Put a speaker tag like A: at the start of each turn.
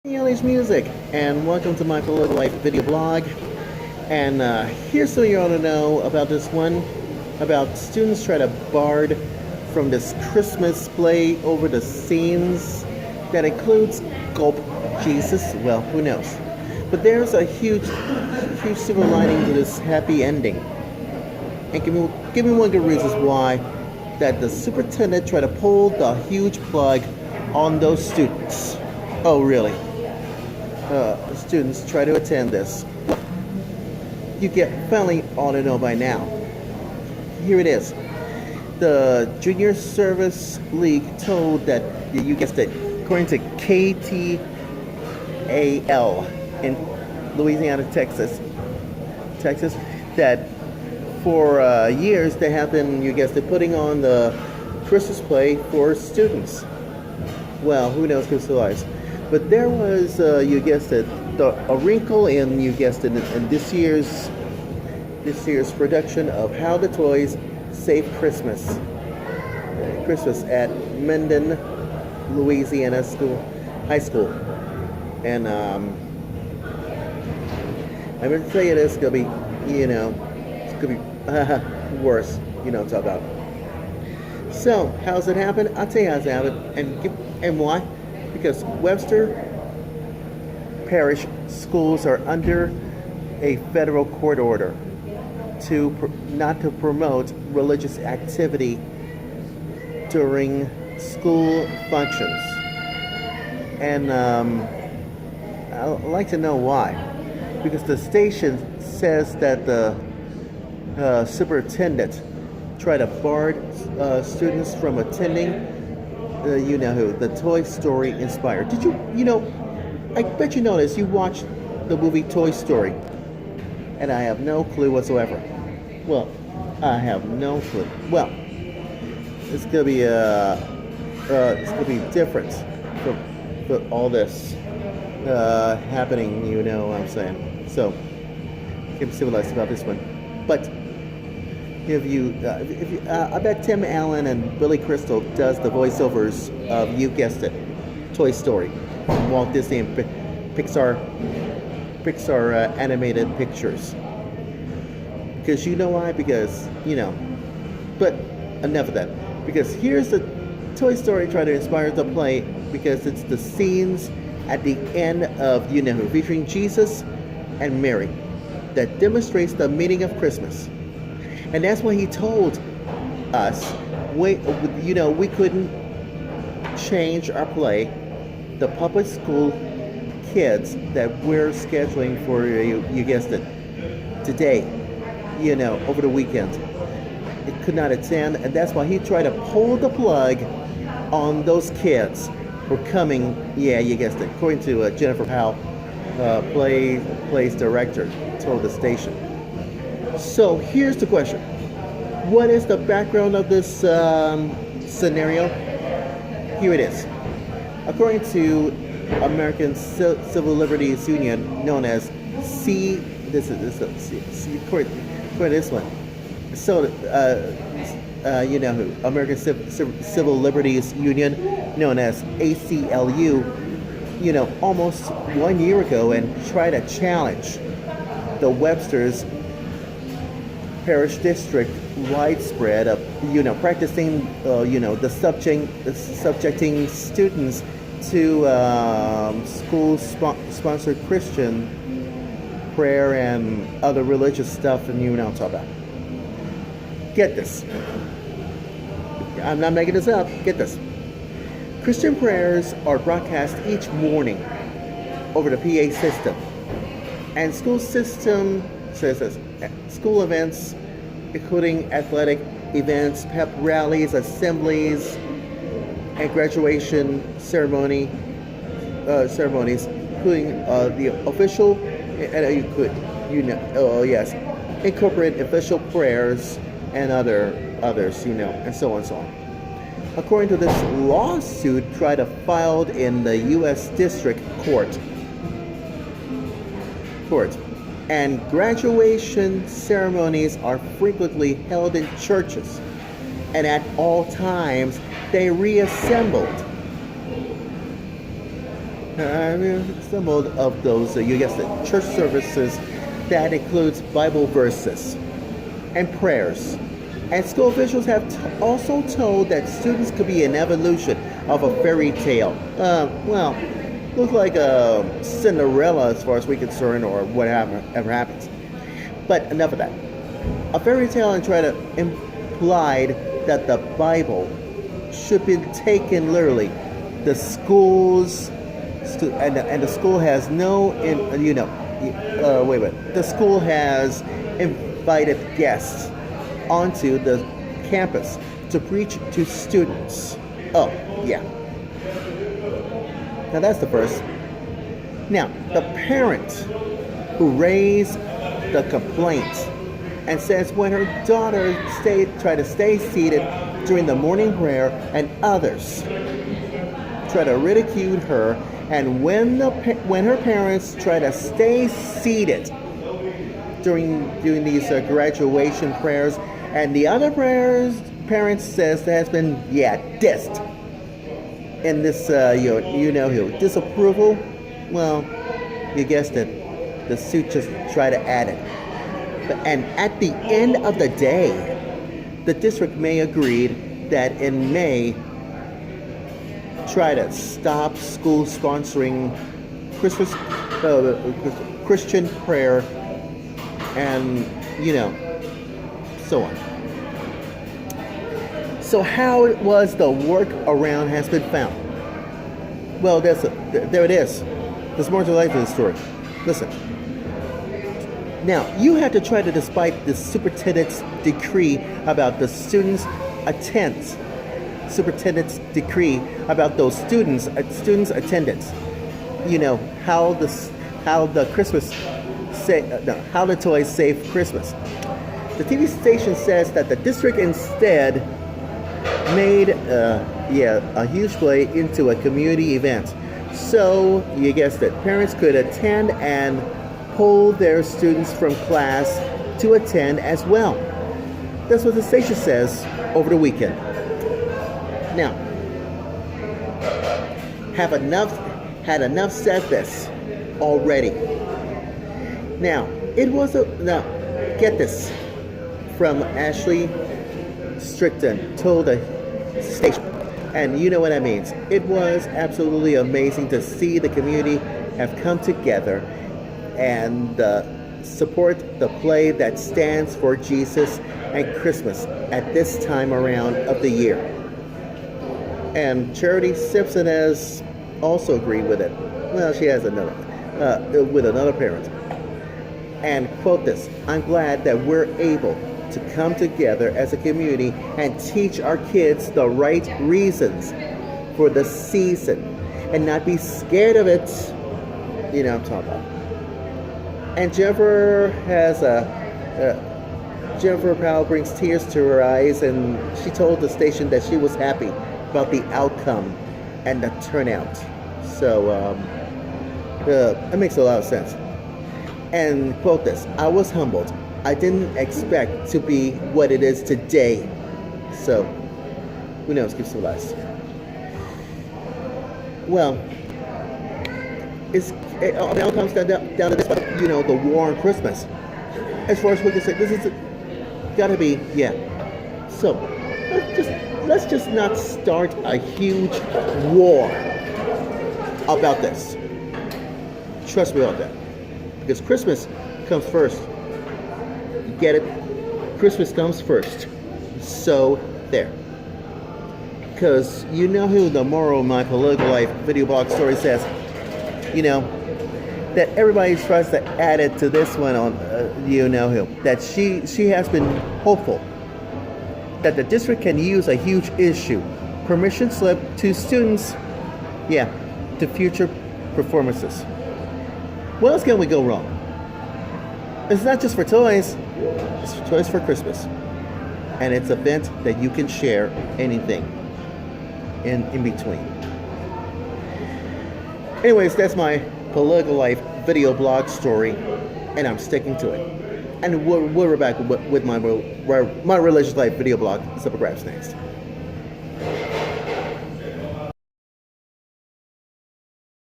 A: English music, and welcome to my political life video blog. And here's what you want to know about this one: about students try to barred from this Christmas play over the scenes that includes gulp Jesus. Well, who knows? But there's a huge silver lining to this happy ending. And give me one good reason why that the superintendent tried to pull the huge plug on those students. Oh, really? Students try to attend this. You finally ought to know by now. Here it is. The Junior Service League told that, you guessed it, according to KTAL in Louisiana, Texas, that for years they have been, you guessed it, putting on the Christmas play for students. Well, who knows crystallize. But there was, you guessed it, a wrinkle in, you guessed it, in this year's production of How the Toys Save Christmas. Christmas at Mendon, Louisiana High School. And I'm going to tell you this, it's going to be, it's going to be worse, what I'm talking about. So, how's it happen? I'll tell you how's it happen, and why. Because Webster Parish schools are under a federal court order not to promote religious activity during school functions. And I'd like to know why. Because the station says that the superintendent tried to bar students from attending you know who, the Toy Story inspired. Did you I bet you noticed you watched the movie Toy Story, and I have no clue whatsoever. Well, I have no clue. Well, it's gonna be different from all this happening. You know what I'm saying? So, keep civilized about this one. But I bet Tim Allen and Billy Crystal does the voiceovers of, you guessed it, Toy Story, Walt Disney and Pixar animated pictures. Because you know why? Because But enough of that. Because here's the Toy Story trying to inspire the play, because it's the scenes at the end of who, featuring Jesus and Mary, that demonstrates the meaning of Christmas. And that's what he told us. We couldn't change our play. The public school kids that we're scheduling for, you guessed it, today, over the weekend, it could not attend. And that's why he tried to pull the plug on those kids who are coming, you guessed it, according to Jennifer Powell, plays director, told the station. So here's the question: what is the background of this scenario? Here it is. According to American Civil Liberties Union, known as according to this one. So American Civil Liberties Union, known as ACLU, almost 1 year ago, and tried to challenge the Webster's Parish District widespread of practicing subjecting students to school sponsored Christian prayer and other religious stuff, and I'm talking about. Get this. I'm not making this up. Get this. Christian prayers are broadcast each morning over the PA system, and school system says this. School events, including athletic events, pep rallies, assemblies, and graduation ceremonies, including the official, incorporate official prayers and others, and so on and so on. According to this lawsuit filed in the U.S. District Court, and graduation ceremonies are frequently held in churches, and at all times they reassembled I mean, some of those, you guessed it, church services that includes Bible verses and prayers. And school officials have also told that students could be an evolution of a fairy tale. Well, looks like a Cinderella as far as we're concerned, or whatever ever happens. But enough of that. A fairy tale and try to implied that the Bible should be taken literally. The schools and the school has no, wait a minute. The school has invited guests onto the campus to preach to students. Oh, yeah. Now that's the first. Now, the parent who raised the complaint and says when her daughter tried to stay seated during the morning prayer and others try to ridicule her, and when her parents try to stay seated during these graduation prayers, and the other parents says there has been dissed in this disapproval. Well, you guessed it, the suit just try to add it. And at the end of the day, the district may agreed that in May try to stop school sponsoring Christmas Christian prayer and so on. So how it was the work around has been found? Well, there it is. There's more to life to the story. Listen. Now, you have to try to, despite the superintendent's decree about the students' attendance, superintendent's decree about those students' attendance. How the toys save Christmas. The TV station says that the district instead made a huge play into a community event. So, you guessed it, parents could attend and pull their students from class to attend as well. That's what the station says over the weekend. Now, had enough said this already. Now, get this from Ashley Strickton told the station, and you know what that means. It was absolutely amazing to see the community have come together and support the play that stands for Jesus and Christmas at this time around of the year. And Charity Simpson has also agreed with it. Well, she has with another parent. And quote this, "I'm glad that we're able to come together as a community and teach our kids the right reasons for the season and not be scared of it." I'm talking about. And Jennifer Powell brings tears to her eyes, and she told the station that she was happy about the outcome and the turnout. So it makes a lot of sense. And quote this, "I was humbled. I didn't expect to be what it is today." So who knows? Give some advice. Well, it all comes down to this, the war on Christmas. As far as we can say, this is gotta be, So let's just not start a huge war about this. Trust me on that, because Christmas comes first. You get it? Christmas comes first. So there. Because you know who the moral of my political life video blog story says. That everybody tries to add it to this one on, who. That she has been hopeful that the district can use a huge issue, permission slip to students, to future performances. What else can we go wrong? It's not just for toys, it's for toys for Christmas. And it's an event that you can share anything in between. Anyways, that's my political life video blog story, and I'm sticking to it. And we'll be back with my religious life video blog. Supper Grabs next.